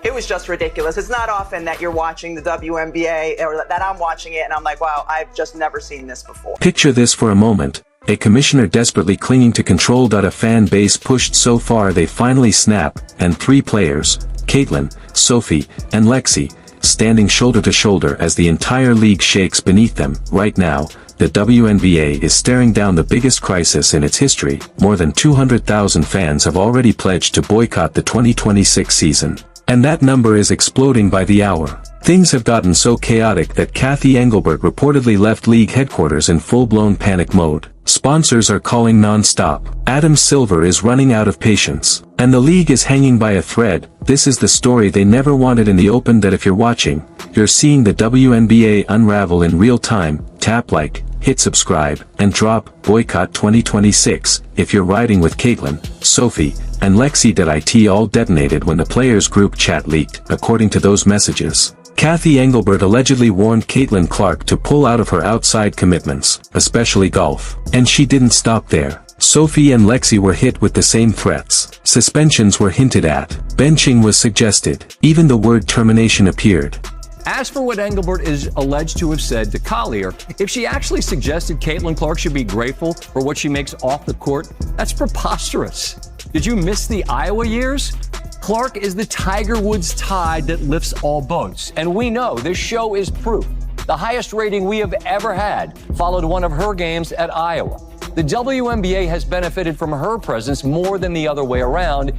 It was just ridiculous. It's not often that you're watching the WNBA or that I'm watching it and I'm like, wow, I've just never seen this before. Picture this for a moment. A commissioner desperately clinging to control. A fan base pushed so far they finally snap, and three players, Caitlin, Sophie, and Lexi, standing shoulder to shoulder as the entire league shakes beneath them. Right now, the WNBA is staring down the biggest crisis in its history. More than 200,000 fans have already pledged to boycott the 2026 season. And that number is exploding by the hour. Things have gotten so chaotic that Cathy Engelbert reportedly left league headquarters in full-blown panic mode. Sponsors are calling non-stop. Adam Silver is running out of patience. And the league is hanging by a thread. This is the story they never wanted in the open. That if you're watching, you're seeing the WNBA unravel in real time. Tap like, hit subscribe, and drop Boycott 2026 if you're riding with Caitlin, Sophie, and Lexi. It all detonated when the players' group chat leaked. According to those messages, Cathy Engelbert allegedly warned Caitlin Clark to pull out of her outside commitments, especially golf. And she didn't stop there. Sophie and Lexi were hit with the same threats. Suspensions were hinted at. Benching was suggested. Even the word termination appeared. As for what Engelbert is alleged to have said to Collier, if she actually suggested Caitlin Clark should be grateful for what she makes off the court, that's preposterous. Did you miss the Iowa years? Clark is the Tiger Woods tide that lifts all boats. And we know this show is proof. The highest rating we have ever had followed one of her games at Iowa. The WNBA has benefited from her presence more than the other way around,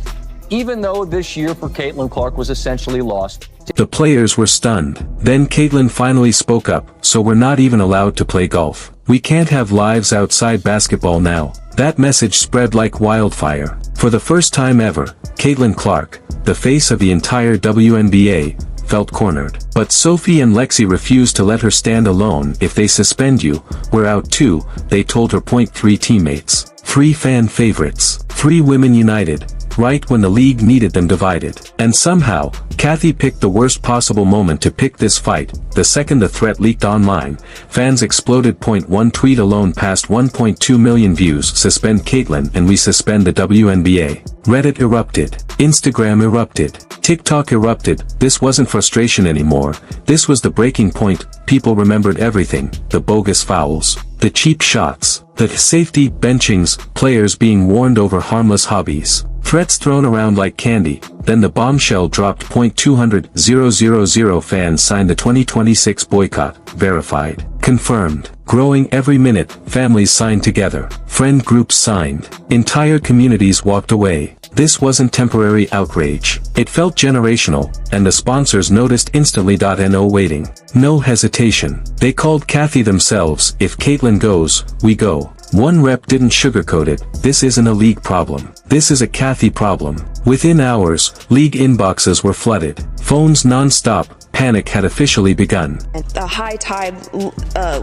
even though this year for Caitlin Clark was essentially lost. The players were stunned. Then Caitlin finally spoke up, so we're not even allowed to play golf. We can't have lives outside basketball now. That message spread like wildfire. For the first time ever, Caitlin Clark, the face of the entire WNBA, felt cornered. But Sophie and Lexi refused to let her stand alone. If they suspend you, we're out too, they told her. 3 teammates. 3 fan favorites. 3 women united. Right when the league needed them divided. And somehow, Cathy picked the worst possible moment to pick this fight. The second the threat leaked online, fans exploded. 1 tweet alone passed 1.2 million views. Suspend Caitlin and we suspend the WNBA. Reddit erupted. Instagram erupted. TikTok erupted. This wasn't frustration anymore. This was the breaking point. People remembered everything. The bogus fouls. The cheap shots. The safety benchings. Players being warned over harmless hobbies. Threats thrown around like candy. Then the bombshell dropped. 200,000 fans signed the 2026 boycott. Verified. Confirmed. Growing every minute. Families signed together. Friend groups signed. Entire communities walked away. This wasn't temporary outrage. It felt generational, and the sponsors noticed instantly. No waiting. No hesitation. They called Cathy themselves. If Caitlin goes, we go. One rep didn't sugarcoat it. This isn't a league problem. This is a Cathy problem. Within hours, league inboxes were flooded. Phones non-stop. Panic had officially begun. The high tide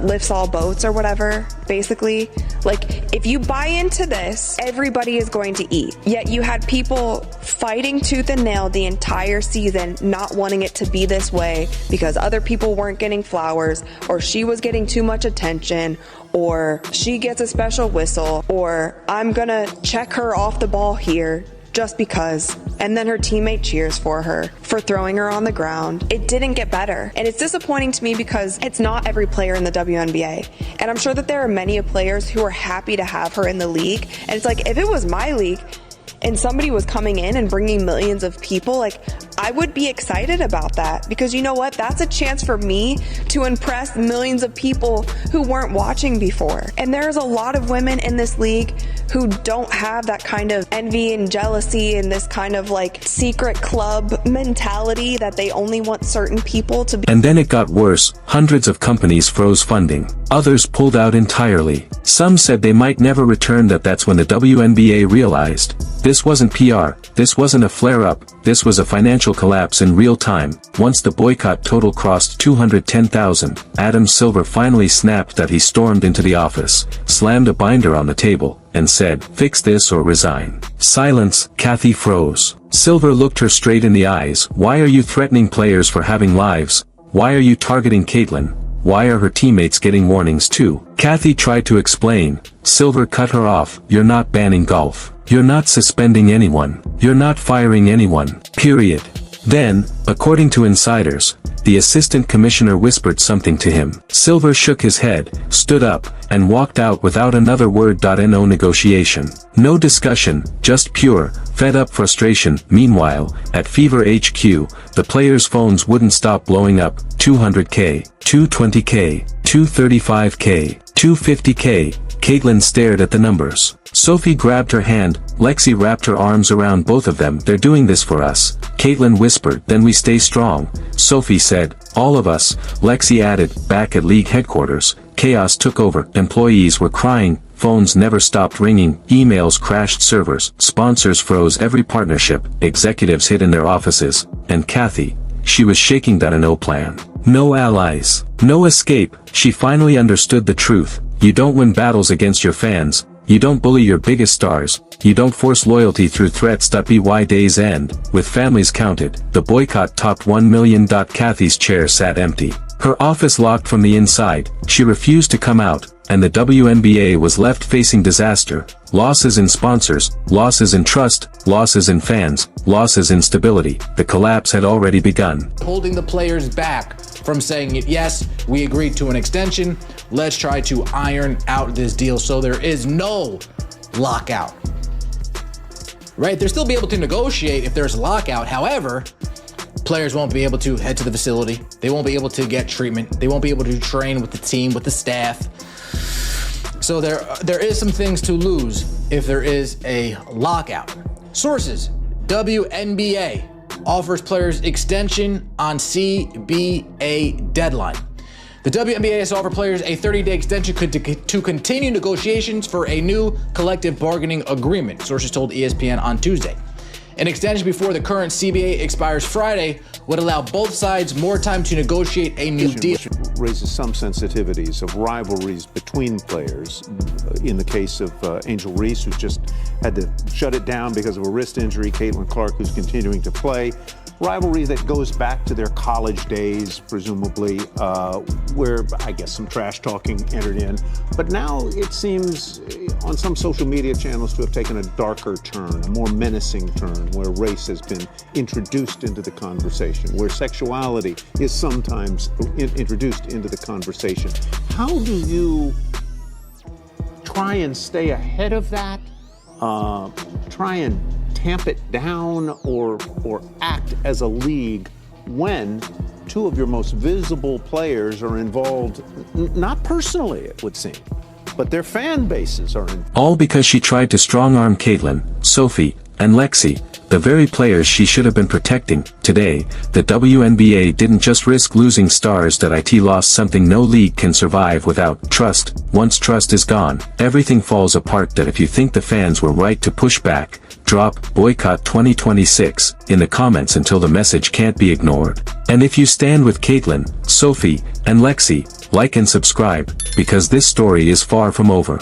lifts all boats or whatever, basically. Like, if you buy into this, everybody is going to eat. Yet you had people fighting tooth and nail the entire season, not wanting it to be this way because other people weren't getting flowers, or she was getting too much attention, or she gets a special whistle, or I'm gonna check her off the ball here just because. And then her teammate cheers for her for throwing her on the ground. It didn't get better. And it's disappointing to me because it's not every player in the WNBA. And I'm sure that there are many players who are happy to have her in the league. And it's like, if it was my league and somebody was coming in and bringing millions of people, like, I would be excited about that, because you know what? That's a chance for me to impress millions of people who weren't watching before. And there's a lot of women in this league who don't have that kind of envy and jealousy and this kind of like secret club mentality that they only want certain people to be. And then it got worse. Hundreds of companies froze funding. Others pulled out entirely. Some said they might never return. That's when the WNBA realized this wasn't PR, this wasn't a flare-up, this was a financial collapse in real time. Once the boycott total crossed 210,000, Adam Silver finally snapped. He stormed into the office, slammed a binder on the table, and said, "Fix this or resign." Silence. Cathy froze. Silver looked her straight in the eyes. "Why are you threatening players for having lives? Why are you targeting Caitlin? Why are her teammates getting warnings too?" Cathy tried to explain. Silver cut her off. "You're not banning golf. You're not suspending anyone. You're not firing anyone. Period. Then, according to insiders, the assistant commissioner whispered something to him. Silver shook his head, stood up, and walked out without another word. No negotiation. No discussion, just pure, fed-up frustration. Meanwhile, at Fever HQ, the players' phones wouldn't stop blowing up. 200K, 220K, 235K, 250K. Caitlyn stared at the numbers. Sophie grabbed her hand, Lexi wrapped her arms around both of them. They're doing this for us. Caitlyn whispered, then we stay strong. Sophie said, all of us. Lexi added, back at league headquarters, chaos took over. Employees were crying, phones never stopped ringing, emails crashed, servers, sponsors froze, every partnership, executives hid in their offices, and Kathy, she was shaking. No plan. No allies. No escape. She finally understood the truth. You don't win battles against your fans. You don't bully your biggest stars. You don't force loyalty through threats. By day's end, with families counted, the boycott topped 1 million. Kathy's chair sat empty. Her office locked from the inside. She refused to come out, and the WNBA was left facing disaster. Losses in sponsors, losses in trust, losses in fans, losses in stability. The collapse had already begun. Holding the players back from saying, yes, we agreed to an extension. Let's try to iron out this deal so there is no lockout. Right? They'll still be able to negotiate if there's a lockout. However, players won't be able to head to the facility. They won't be able to get treatment. They won't be able to train with the team, with the staff. So there is some things to lose if there is a lockout. Sources: WNBA offers players extension on CBA deadline. The WNBA has offered players a 30-day extension to continue negotiations for a new collective bargaining agreement, sources told ESPN on Tuesday. An extension before the current CBA expires Friday would allow both sides more time to negotiate a new deal. Which raises some sensitivities of rivalries between players. In the case of Angel Reese, who's just had to shut it down because of a wrist injury, Caitlin Clark, who's continuing to play. Rivalry that goes back to their college days, presumably, where I guess some trash talking entered in. But now it seems on some social media channels to have taken a darker turn, a more menacing turn, where race has been introduced into the conversation, where sexuality is sometimes introduced into the conversation. How do you try and stay ahead of that? Try and tamp it down or act as a league when two of your most visible players are involved, not personally, it would seem, but their fan bases are involved. All because she tried to strong-arm Caitlyn, Sophie, and Lexi, the very players she should have been protecting. Today, the WNBA didn't just risk losing stars. It lost something no league can survive without: trust. Once trust is gone, everything falls apart. If you think the fans were right to push back, drop Boycott 2026 in the comments until the message can't be ignored. And if you stand with Caitlyn, Sophie, and Lexi, like and subscribe, because this story is far from over.